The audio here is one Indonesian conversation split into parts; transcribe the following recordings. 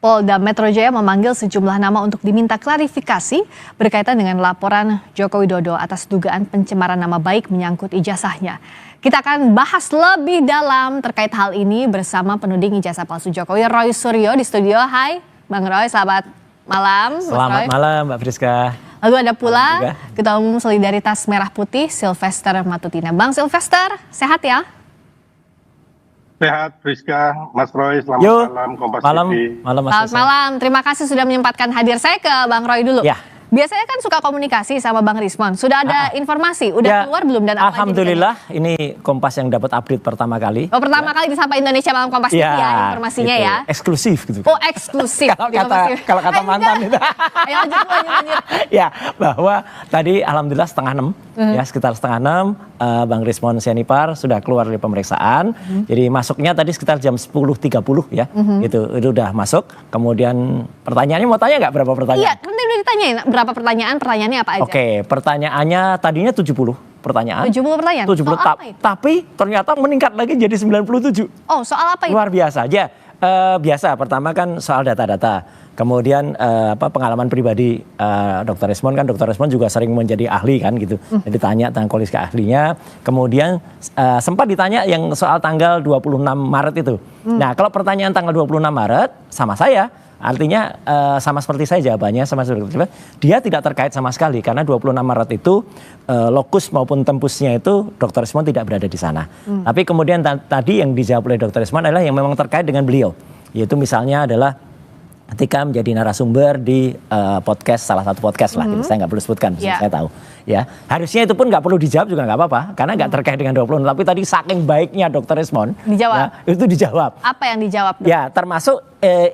Polda Metro Jaya memanggil sejumlah nama untuk diminta klarifikasi berkaitan dengan laporan Joko Widodo atas dugaan pencemaran nama baik menyangkut ijazahnya. Kita akan bahas lebih dalam terkait hal ini bersama penuding ijazah palsu Jokowi, Roy Suryo di studio. Hai Bang Roy, selamat malam. Selamat malam Mbak Friska. Lalu ada pula Ketua Umum Solidaritas Merah Putih, Sylvester Matutina. Bang Sylvester, sehat ya? Sehat, Friska, Mas Roy, selamat malam, Kompas TV. Selamat malam, terima kasih sudah menyempatkan hadir. Saya ke Bang Roy dulu. Ya. Biasanya kan suka komunikasi sama Bang Rismon. Sudah ada informasi, udah keluar belum dan apa Alhamdulillah, ini Kompas yang dapat update pertama kali. Oh, pertama kali di Sapa Indonesia Malam Kompas TV ya informasinya gitu. ya. Eksklusif gitu. Oh, eksklusif. kalau kata mantan itu. Ayo lanjut. Ya, bahwa tadi alhamdulillah 5:30 ya, sekitar 5:30 Bang Rismon Sianipar sudah keluar dari pemeriksaan. Jadi masuknya tadi sekitar jam 10.30 ya. Itu udah masuk. Kemudian pertanyaannya mau tanya nggak berapa pertanyaan? Iya, nanti udah ditanyain berapa pertanyaan, pertanyaannya apa aja? Oke, pertanyaannya tadinya 70 pertanyaan. 70 pertanyaan? 70, tapi ternyata meningkat lagi jadi 97. Oh, soal apa itu? Luar biasa aja. Biasa, pertama kan soal data-data. Kemudian pengalaman pribadi Dr. Rismon kan, Dr. Rismon juga sering menjadi ahli kan gitu. Jadi tanya tentang kualifikasi ahlinya. Kemudian sempat ditanya yang soal tanggal 26 Maret itu. Nah, kalau pertanyaan tanggal 26 Maret sama saya, artinya sama seperti saya jawabannya, sama seperti dia tidak terkait sama sekali karena 26 Maret itu lokus maupun tempusnya itu Dr. Rismon tidak berada di sana. Tapi kemudian tadi yang dijawab oleh Dr. Rismon adalah yang memang terkait dengan beliau, yaitu misalnya adalah ketika menjadi narasumber di podcast, salah satu podcast lah, gitu. Saya nggak perlu sebutkan, saya tahu. Ya, harusnya itu pun nggak perlu dijawab juga nggak apa-apa, karena nggak terkait dengan 20. Tapi tadi saking baiknya Dr. Rismon, dijawab. Ya, itu dijawab. Apa yang dijawab? Ya, termasuk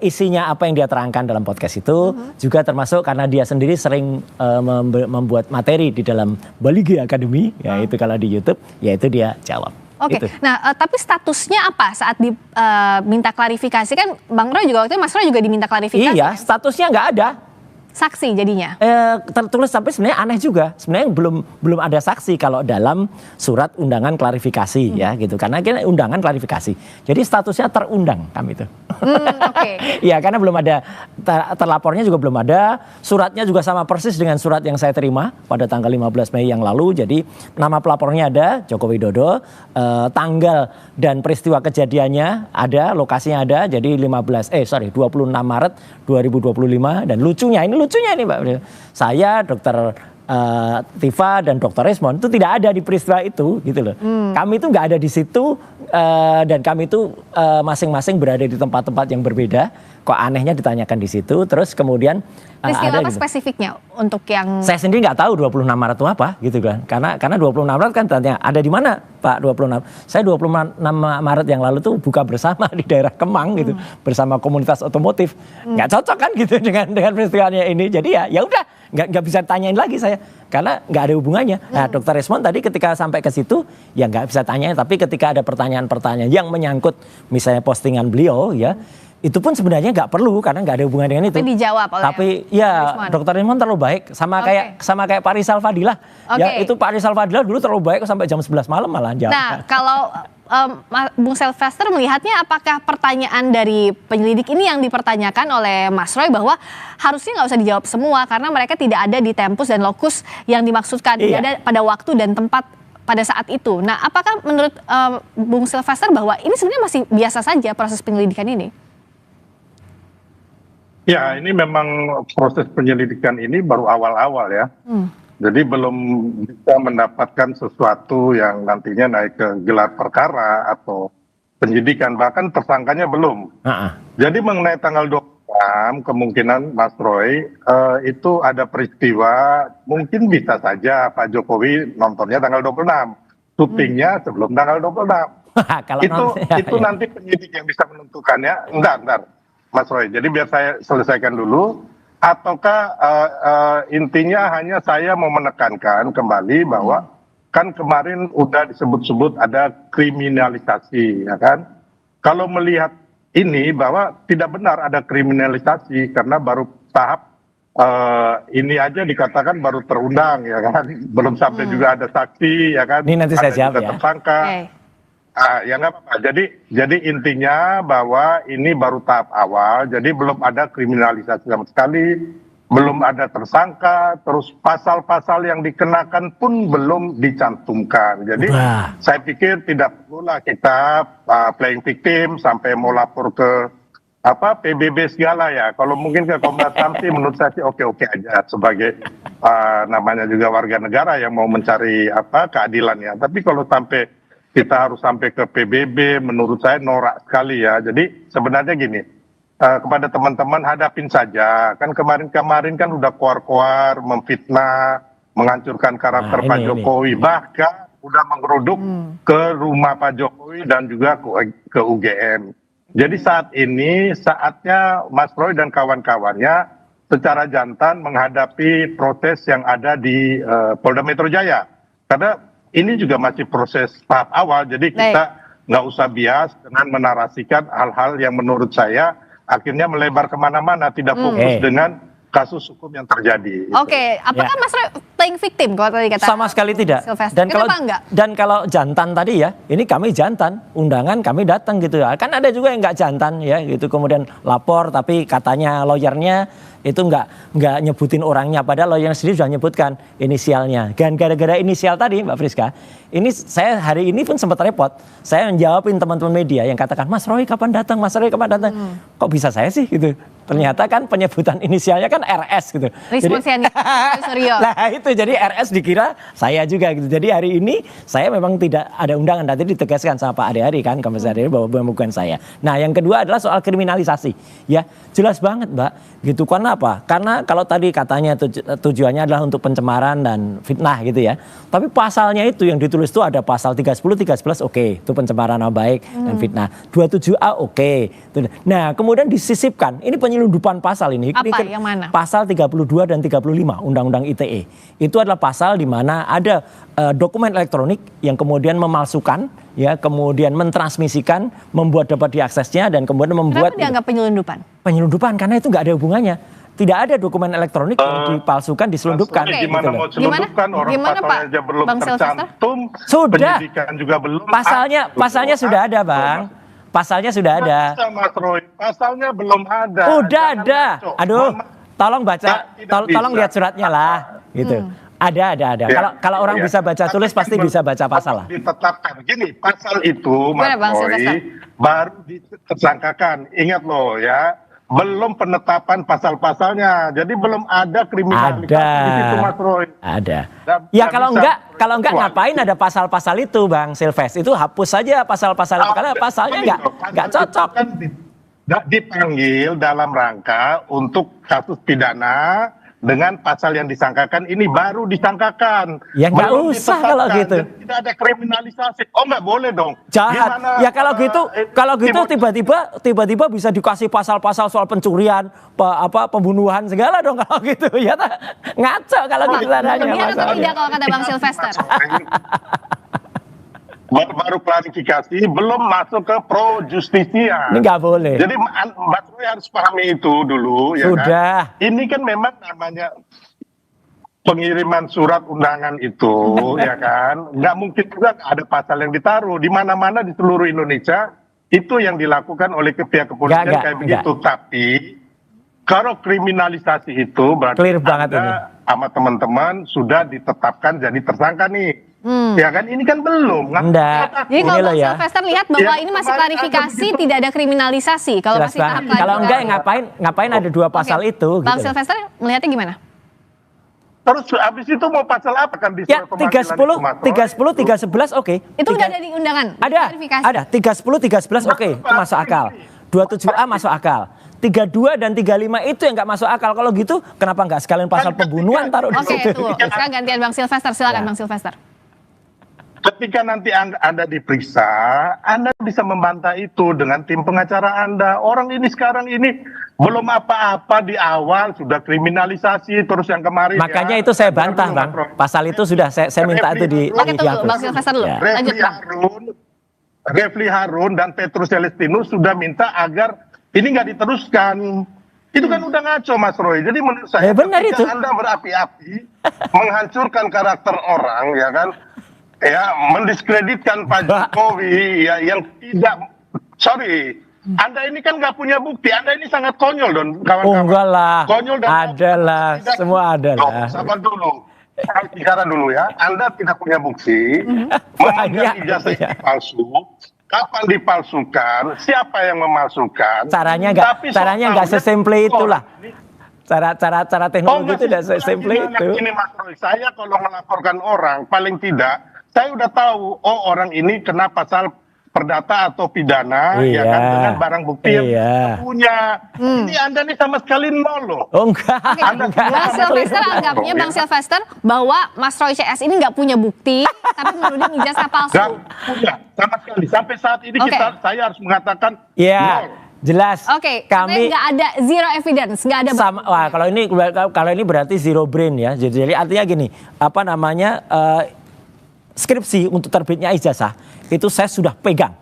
isinya apa yang dia terangkan dalam podcast itu, juga termasuk karena dia sendiri sering membuat materi di dalam Balige Academy, ya itu kalau di YouTube, ya itu dia jawab. Oke, gitu. nah tapi statusnya apa saat diminta klarifikasi kan Bang Roy juga waktu itu Mas Roy juga diminta klarifikasi. Iya, statusnya nggak ada. Saksi jadinya? Tertulis tapi sebenarnya aneh juga. Sebenarnya belum ada saksi kalau dalam surat undangan klarifikasi ya gitu. Karena kita undangan klarifikasi. Jadi statusnya terundang kami itu. Oke. Ya karena belum ada terlapornya juga belum ada. Suratnya juga sama persis dengan surat yang saya terima pada tanggal 15 Mei yang lalu. Jadi nama pelapornya ada Joko Widodo, tanggal dan peristiwa kejadiannya ada, lokasinya ada. Jadi 26 Maret 2025 dan lucunya ini Mbak, saya Dr. Tifa dan Dr. Rismon itu tidak ada di peristiwa itu gitu loh. Kami itu nggak ada di situ dan kami itu masing-masing berada di tempat-tempat yang berbeda. Kok anehnya ditanyakan di situ, terus kemudian peristiwa ada apa gitu. Spesifiknya untuk yang saya sendiri nggak tahu 26 Maret itu apa gitu kan. Karena 26 Maret kan tanya ada di mana Pak 26. Saya 26 Maret yang lalu tuh buka bersama di daerah Kemang gitu bersama komunitas otomotif. Nggak cocok kan gitu dengan peristiwanya ini. Jadi ya udah nggak bisa tanyain lagi saya karena nggak ada hubungannya. Nah, Dr. Rismon tadi ketika sampai ke situ ya nggak bisa tanyain, tapi ketika ada pertanyaan-pertanyaan yang menyangkut misalnya postingan beliau ya itu pun sebenarnya nggak perlu karena nggak ada hubungan dengan itu. Tapi dijawab oleh Tapi ya Dr. Rismon terlalu baik sama kayak Pak Rizal Fadilah. Ya itu Pak Rizal Fadilah dulu terlalu baik sampai jam 11 malam malah jawab. Nah kalau Bung Sylvester melihatnya apakah pertanyaan dari penyelidik ini yang dipertanyakan oleh Mas Roy bahwa harusnya nggak usah dijawab semua karena mereka tidak ada di tempus dan lokus yang dimaksudkan, tidak ada pada waktu dan tempat pada saat itu. Nah apakah menurut Bung Sylvester bahwa ini sebenarnya masih biasa saja proses penyelidikan ini? Ya, ini memang proses penyelidikan ini baru awal-awal ya. Jadi belum bisa mendapatkan sesuatu yang nantinya naik ke gelar perkara atau penyidikan. Bahkan tersangkanya belum. Jadi mengenai tanggal 26, kemungkinan Mas Roy, itu ada peristiwa, mungkin bisa saja Pak Jokowi nontonnya tanggal 26. Syutingnya sebelum tanggal 26. Itu nanti penyidik yang bisa menentukannya. Entar. Mas Roy, jadi biar saya selesaikan dulu, ataukah intinya hanya saya mau menekankan kembali bahwa kan kemarin udah disebut-sebut ada kriminalisasi, ya kan? Kalau melihat ini bahwa tidak benar ada kriminalisasi karena baru tahap ini aja dikatakan baru terundang, ya kan? Belum sampai juga ada saksi, ya kan? Ini nanti saya jawab ya. Tersangka. Ya nggak apa-apa. Jadi intinya bahwa ini baru tahap awal, jadi belum ada kriminalisasi sama sekali, belum ada tersangka, terus pasal-pasal yang dikenakan pun belum dicantumkan. Jadi saya pikir tidak perlulah kita playing victim sampai mau lapor ke PBB segala ya. Kalau mungkin ke Komnas HAM sih menurut saya sih oke-oke aja sebagai namanya juga warga negara yang mau mencari keadilan ya. Tapi kalau sampai kita harus sampai ke PBB, menurut saya norak sekali ya. Jadi sebenarnya gini, kepada teman-teman hadapin saja. Kan kemarin kan udah koar-koar, memfitnah, menghancurkan karakter Pak Jokowi. Bahkan udah menggeruduk ke rumah Pak Jokowi dan juga ke UGM. Jadi saat ini saatnya Mas Roy dan kawan-kawannya secara jantan menghadapi proses yang ada di Polda Metro Jaya. Karena ini juga masih proses tahap awal, jadi kita nggak usah bias dengan menarasikan hal-hal yang menurut saya akhirnya melebar kemana-mana, tidak fokus dengan kasus hukum yang terjadi. Oke, apakah Mas Roy playing victim kalau tadi kata? Sama sekali tidak. Sylvester. Dan kalau jantan tadi ya, ini kami jantan, undangan kami datang gitu ya. Kan ada juga yang nggak jantan ya, gitu kemudian lapor tapi katanya lawyernya itu nggak nyebutin orangnya, padahal lawyer sendiri sudah nyebutkan inisialnya. Dan gara-gara inisial tadi Mbak Friska, ini saya hari ini pun sempat repot. Saya menjawabin teman-teman media yang katakan, Mas Roy kapan datang, Mas Roy kapan datang. Kok bisa saya sih gitu. Ternyata kan penyebutan inisialnya kan RS gitu. Rismonsiani, Suryo. Nah itu jadi RS dikira saya juga gitu. Jadi hari ini saya memang tidak ada undangan. Tadi ditegaskan sama Pak Ade Hari kan, komisaris bahwa bukan saya. Nah yang kedua adalah soal kriminalisasi. Ya jelas banget Mbak. Gitu karena apa? Karena kalau tadi katanya tujuannya adalah untuk pencemaran dan fitnah gitu ya. Tapi pasalnya itu yang ditulis itu ada pasal 310, 311 oke. Itu pencemaran nama baik dan fitnah. 27A oke. Nah kemudian disisipkan. Ini penyelundupan pasal ini. Apa? Yang mana? Pasal 32 dan 35 Undang-Undang ITE. Itu adalah pasal di mana ada dokumen elektronik yang kemudian memalsukan, ya, kemudian mentransmisikan, membuat dapat diaksesnya dan kemudian membuat. Kenapa dianggap penyelundupan? Penyelundupan karena itu nggak ada hubungannya. Tidak ada dokumen elektronik yang dipalsukan, diselundupkan. Gimana mau selundupkan orang pasalnya aja belum tercantum. Sudah. Penyidikan juga belum. Pasalnya sudah ada, Bang. Pasalnya sudah ada. Mas Roy, pasalnya belum ada. Udah ada. Aduh, tolong baca, tolong lihat suratnya lah, gitu. Ada. Ya. Kalau orang bisa baca tulis pasti bisa baca pasal lah. Ditetapkan gini, pasal itu Mas Roy baru ditersangkakan. Ingat loh ya, belum penetapan pasal-pasalnya. Jadi belum ada kriminalisasi di situ Mas Roy. Ada. Ya kalau enggak ngapain ada pasal-pasal itu Bang Silves? Itu hapus saja pasal-pasal itu karena pasalnya enggak cocok. Dipanggil dalam rangka untuk kasus pidana dengan pasal yang disangkakan ini baru disangkakan. Ya nggak usah kalau gitu. Tidak ada kriminalisasi. Oh nggak boleh dong. Jahat. Gimana, ya kalau gitu tiba-tiba bisa dikasih pasal-pasal soal pencurian, pembunuhan segala dong kalau gitu. Ya ngaco kalau gitu adanya. Berlebihan atau tidak kalau kata Bang Sylvester? Baru klarifikasi, belum masuk ke pro justisia. Ini nggak boleh. Jadi Mbak Troy harus pahami itu dulu. Sudah. Ya kan? Ini kan memang namanya pengiriman surat undangan itu, ya kan. Nggak mungkin juga ada pasal yang ditaruh. Di mana-mana di seluruh Indonesia, itu yang dilakukan oleh pihak kepolisian kayak begitu. Tapi, kalau kriminalisasi itu, berarti clear banget ini. Sama teman-teman sudah ditetapkan jadi tersangka nih. Ya kan ini kan belum. Jadi kalau Bang Sylvester lihat bahwa ini masih klarifikasi, tidak ada kriminalisasi. Kalau masih tahap klarifikasi. Kalau enggak ngapain ada dua pasal itu. Bang Sylvester melihatnya gimana? Terus habis itu mau pasal apa kan? Ya 310, 311 oke. Itu udah ada di undangan? Ada 310, 311 oke. Itu masuk akal. 27A masuk akal. 32 dan 35 itu yang nggak masuk akal. Kalau gitu kenapa nggak sekalian pasal pembunuhan taruh di situ? Oke, sekarang gantian Bang Sylvester. Silakan Bang Sylvester. Ketika nanti Anda diperiksa, Anda bisa membantah itu dengan tim pengacara Anda. Orang ini sekarang ini belum apa-apa di awal sudah kriminalisasi, terus yang kemarin. Makanya itu saya bantah, Bang. Pasal itu sudah saya minta itu di. Oke, tunggu Bang Sylvester dulu. Lanjut, Refli Harun dan Petrus Celestinus sudah minta agar ini nggak diteruskan. Itu kan udah ngaco Mas Roy. Jadi menurut saya benar itu. Anda berapi-api menghancurkan karakter orang, ya kan. ya mendiskreditkan Pak Jokowi ya yang tidak, sorry, Anda ini kan nggak punya bukti, Anda ini sangat konyol don kawan-kawan. Enggak lah, Konyol dan ada lah, semua ada lah. Sabar dulu, saya bicara dulu ya. Anda tidak punya bukti, memegang ijazah ini palsu. Kapan dipalsukan? Siapa yang memalsukan? Caranya Tapi nggak sesimple itulah. Cara teknologi itu tidak sesimple itu. Ini Mas Roy, saya kalau melaporkan orang, paling tidak saya udah tahu, oh orang ini kena pasal perdata atau pidana, ya kan, dengan barang bukti yang punya. Ini Anda nih sama sekali nol loh. Oh enggak. Oke, Bang Sylvester anggapnya Bang Sylvester bahwa Mas Roy CS ini nggak punya bukti, tapi menuding ijazah palsu. Nggak punya sama sekali. Sampai saat ini saya harus mengatakan iya. nol. Jelas. Oke, kami nggak ada zero evidence, nggak ada. Wah, kalau ini berarti zero brain ya. Jadi artinya gini, apa namanya skripsi untuk terbitnya ijazah itu saya sudah pegang.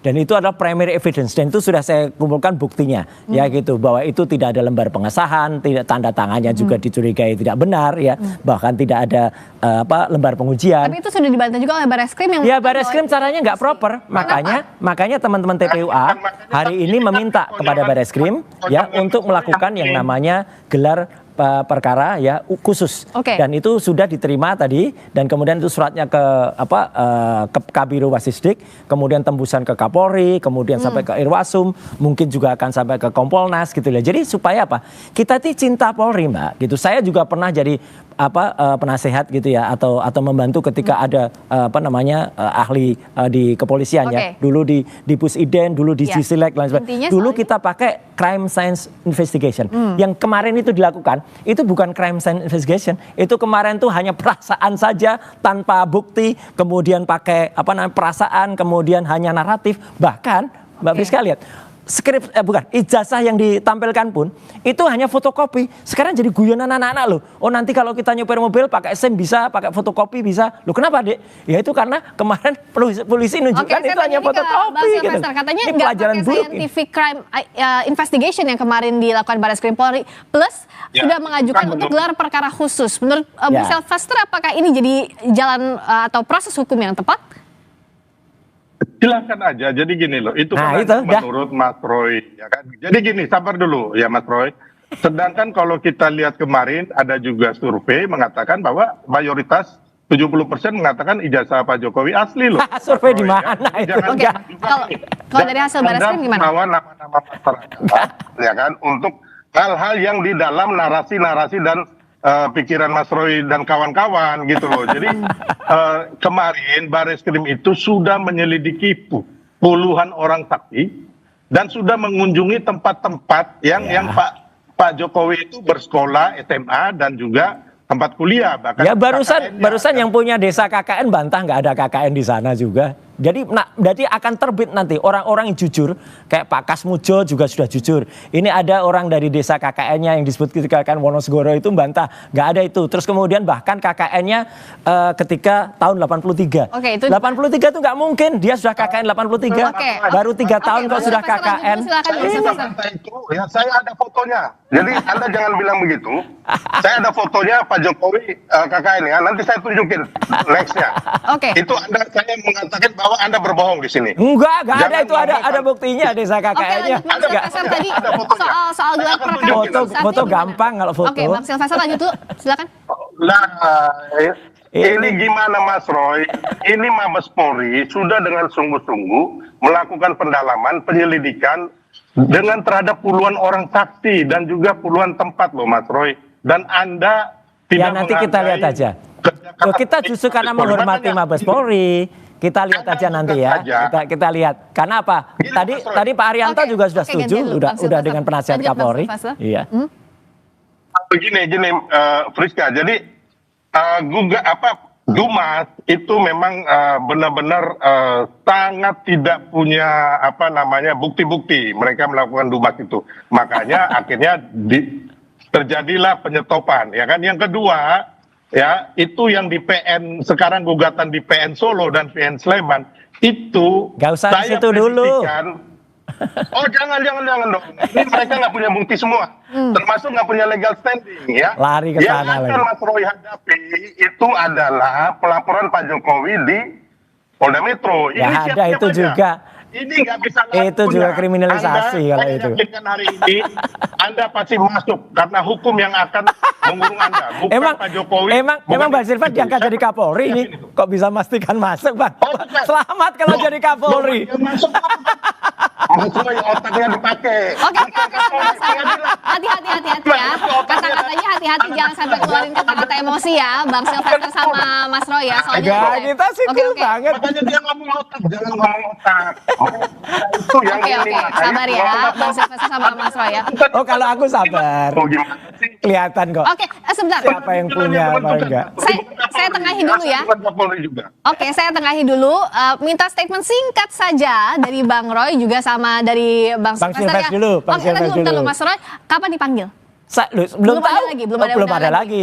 Dan itu adalah primary evidence dan itu sudah saya kumpulkan buktinya ya gitu, bahwa itu tidak ada lembar pengesahan, tidak tanda tangannya juga dicurigai tidak benar ya, bahkan tidak ada lembar pengujian. Tapi itu sudah dibantah juga oleh Bareskrim yang ya, Bareskrim caranya nggak proper, makanya teman-teman TPUA hari ini meminta kepada Bareskrim ya untuk melakukan yang namanya gelar perkara ya khusus. Dan itu sudah diterima tadi, dan kemudian itu suratnya ke ke Kabiro Wasisdik, kemudian tembusan ke Kapolri, kemudian sampai ke Irwasum, mungkin juga akan sampai ke Kompolnas gitu ya. Jadi supaya apa? Kita ini cinta Polri, Mbak. Gitu. Saya juga pernah jadi penasehat gitu ya, atau membantu ketika ada ahli di kepolisian ya. Dulu di Pusiden, dulu di Cisilek dan sebagainya. Dulu kita pakai crime science investigation. Yang kemarin itu dilakukan itu bukan crime science investigation, itu kemarin tuh hanya perasaan saja tanpa bukti, kemudian pakai perasaan, kemudian hanya naratif, bahkan Mbak Priska lihat ijazah yang ditampilkan pun itu hanya fotokopi. Sekarang jadi guyonan anak-anak loh. Oh nanti kalau kita nyopir mobil pakai SIM bisa, pakai fotokopi bisa. Loh kenapa Dek? Ya itu karena kemarin polisi nunjukkan itu hanya fotokopi gitu. Katanya nggak pakai scientific crime investigation yang kemarin dilakukan Bareskrim Polri, plus sudah mengajukan untuk gelar perkara khusus. Menurut Bung Sylvester, apakah ini jadi jalan atau proses hukum yang tepat? Silahkan aja, jadi gini loh, itu menurut Mas Roy, ya kan. Jadi gini, sabar dulu ya Mas Roy. Sedangkan kalau kita lihat kemarin ada juga survei mengatakan bahwa mayoritas 70% mengatakan ijazah Pak Jokowi asli loh. Survei di mana itu? Kalau dari hasil Bareskrim gimana? Bahwa nama-nama masyarakat, ya kan, untuk hal-hal yang di dalam narasi-narasi dan pikiran Mas Roy dan kawan-kawan gitu loh. Jadi kemarin Bareskrim itu sudah menyelidiki puluhan orang saksi dan sudah mengunjungi tempat-tempat yang Pak Jokowi itu bersekolah SMA dan juga tempat kuliah. Bahkan ya barusan yang punya desa KKN bantah nggak ada KKN di sana juga. Jadi akan terbit nanti orang-orang yang jujur, kayak Pak Kasmujo juga sudah jujur. Ini ada orang dari desa KKN-nya yang disebut KKN Wonosegoro itu bantah, nggak ada itu. Terus kemudian bahkan KKN-nya ketika tahun 83. 83 itu nggak mungkin, dia sudah KKN 83. Baru 3 tahun kok sudah KKN. Ya, saya ada fotonya. Jadi Anda jangan bilang begitu. Saya ada fotonya Pak Jokowi KKN ya. Nanti saya tunjukin nextnya. Itu saya mengatakan bahwa Anda berbohong di sini. Enggak ada itu, ada buktinya desa KKN-nya. Tadi soal gelar perkara. Foto gampang kalau foto. Oke, Bang Sylvester lanjut dulu, silakan. Nah, ini gimana Mas Roy? Ini Mabes Polri sudah dengan sungguh-sungguh melakukan pendalaman, penyelidikan dengan terhadap puluhan orang saksi dan juga puluhan tempat loh Mas Roy. Dan Anda tidak nanti kita lihat aja. Kita justru karena menghormati Mabes Polri. Kita lihat aja nanti ya. Kita lihat. Karena apa? Tadi Pak Arianto juga sudah setuju, udah dengan penasihat Kapolri. Iya. Begini, Friska. Jadi Dumas itu memang benar-benar sangat tidak punya bukti-bukti mereka melakukan Dumas itu. Makanya akhirnya terjadilah penyetopan, ya kan. Yang kedua, ya itu yang di PN sekarang gugatan di PN Solo dan PN Sleman itu nggak usah di situ dulu. Oh jangan dong. Ini mereka nggak punya bukti semua, termasuk nggak punya legal standing ya. Lari ke Yang sana akan lagi. Mas Roy hadapi itu adalah pelaporan Pak Jokowi di Polda Metro. Ya ada siap-siap itu aja. juga. Ini nggak bisa Itu lakukan. juga kriminalisasi Anda, kalau saya itu. yakinkan hari ini Anda pasti masuk karena hukum yang akan mengurung Anda, bukan Emang Pak Jokowi. emang Bang Silvan Itu. diangkat jadi Kapolri ini kok bisa memastikan masuk Bang? Oh, bukan. Selamat kalau jadi Kapolri. Yang masuk Mas Roy otaknya dipakai. Oke, hati-hati ya. Kata-katanya hati-hati, jangan sampai keluarin kata-kata emosi ya, Bang Silvester sama Mas Roy ya. Soalnya Enggak, kita simpel banget. Makanya dia ngomong otak, jangan ngomong otak. Itu yang Oke, ini. makanya sabar ya, Bang Silvester sama Mas Roy ya. Oh kalau aku sabar. Oh, gimana sih? Kelihatan kok. Oke, sebentar. Siapa yang punya apa enggak? Saya tengahi dulu ya. Bukan Kapolri juga. Oke, saya tengahi dulu. Minta statement singkat saja dari Bang Roy juga sama dari Bang Silvester ya. Silvester dulu, Bang Oke, Silvester bentar dulu. Mas Roy, kapan dipanggil? Belum ada tahu. lagi, belum ada lagi.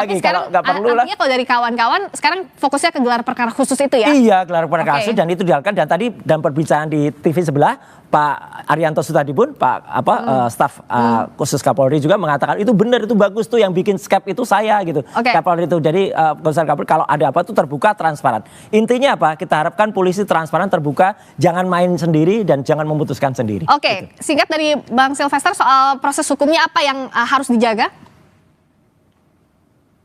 Tapi sekarang, Kalau nggak perlu lah. artinya kalau dari kawan-kawan sekarang fokusnya ke gelar perkara khusus itu ya? Iya, gelar perkara Oke. kasus dan itu dilakukan dan tadi dalam perbincangan di TV sebelah Pak Arianto Sutadipun, staf khusus Kapolri juga mengatakan itu benar, itu bagus tuh yang bikin skep itu saya gitu. Oke. Kapolri itu jadi komisaris Kapolri kalau ada apa tuh terbuka transparan. Intinya apa? Kita harapkan polisi transparan terbuka, jangan main sendiri dan jangan memutuskan sendiri. Oke, singkat dari Bang Silvester soal proses hukumnya apa yang harus dijaga?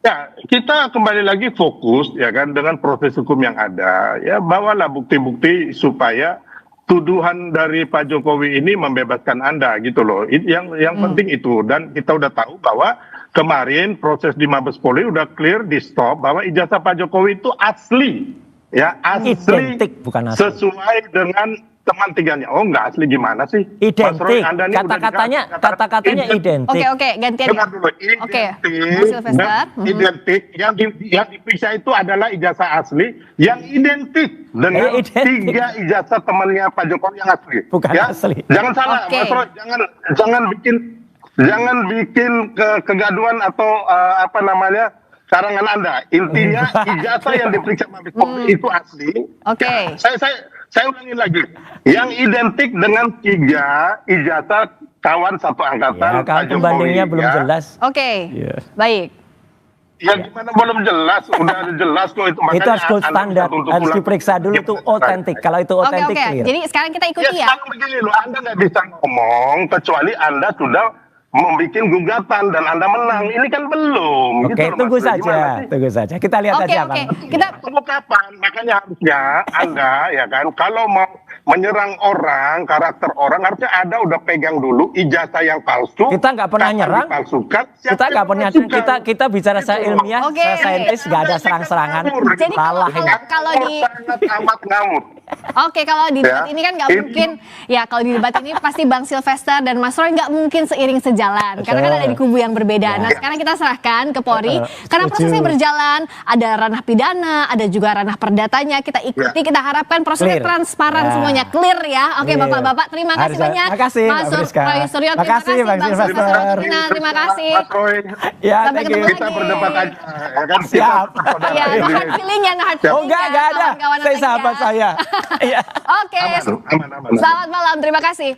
Ya, kita kembali lagi fokus ya kan dengan proses hukum yang ada. Ya, bawalah bukti-bukti supaya tuduhan dari Pak Jokowi ini membebaskan Anda gitu loh. Yang penting itu, dan kita udah tahu bahwa kemarin proses di Mabes Polri udah clear di stop bahwa ijazah Pak Jokowi itu asli. Ya, asli. Identik, bukan asli. Sesuai dengan teman tiganya. Oh, enggak asli gimana sih? Mas Identik. Roy, Anda ini udah Kata-katanya identik. Oke, gantian Dengar ya. dulu, Oke, identik, Mas Silvester. dan identik yang diperiksa itu adalah ijazah asli yang identik dengan Identik. 3 ijazah temannya Pak Jokowi yang asli. Bukan ya? asli. Jangan salah, Oke. Mas Roy, jangan bikin kegaduhan atau karangan Anda. Intinya ijazah yang diperiksa Mabes Polri itu asli. Oke. Ya, saya ulangi lagi. Yang identik dengan 3 ijazah kawan satu angkatan Ya, kalau Pak Jokowi. pembandingnya belum ya. jelas. Oke, Iya. baik. Ya gimana belum jelas, udah jelas kok itu. Itu harus gold Anda standar, bisa tuntut harus ulang. diperiksa dulu itu otentik. Kalau itu Oke, otentik clear. Jadi sekarang kita Ya ikuti ya. sekarang begini loh, Anda nggak bisa ngomong kecuali Anda sudah membuat gugatan dan Anda menang. Ini kan belum. Oke, gitu loh, tunggu Mas Roy. Gimana saja, sih? tunggu saja. Kita lihat Oke, aja, oke. Bang. Kita Tunggu kapan? Makanya harusnya Anda ya kan, kalau mau menyerang orang, karakter orang, harusnya Anda udah pegang dulu ijazah yang palsu. Kita nggak pernah kapan nyerang. dipalsukan, Kita siapa nggak yang pernah, memalsukan. kita bicara secara Gitu loh. ilmiah, Oke. secara saintis nggak ada serang-serangan. Jadi Salah ini. kalau di- sangat amat ngamuk. Oke, kalau di debat Ya. ini kan nggak mungkin, ya kalau di debat ini pasti Bang Silvester dan Mas Roy nggak mungkin seiring sejalan, karena kan ada di kubu yang berbeda. Nah, sekarang kita serahkan ke Polri, karena prosesnya berjalan, ada ranah pidana, ada juga ranah perdatanya, kita ikuti, kita harapkan prosesnya Clear. transparan Ya. semuanya, clear ya. Oke, Clear. Bapak-bapak, terima kasih Harus- banyak. makasih, Mas Mbak Friska. Roy Suryo, terima Makasih, kasih, Bang Bang Silvester. Silvester. Terima kasih. Mas Roy, Ya, Sampai thank you. ketemu kita lagi. berdebat aja, ya kan? Siap. Iya, no hard feeling ya, no hard feeling Oh enggak ya, ada. kawan-kawan Saya lagi sahabat ya. saya. Iya. Oke, Aman. selamat malam, terima kasih.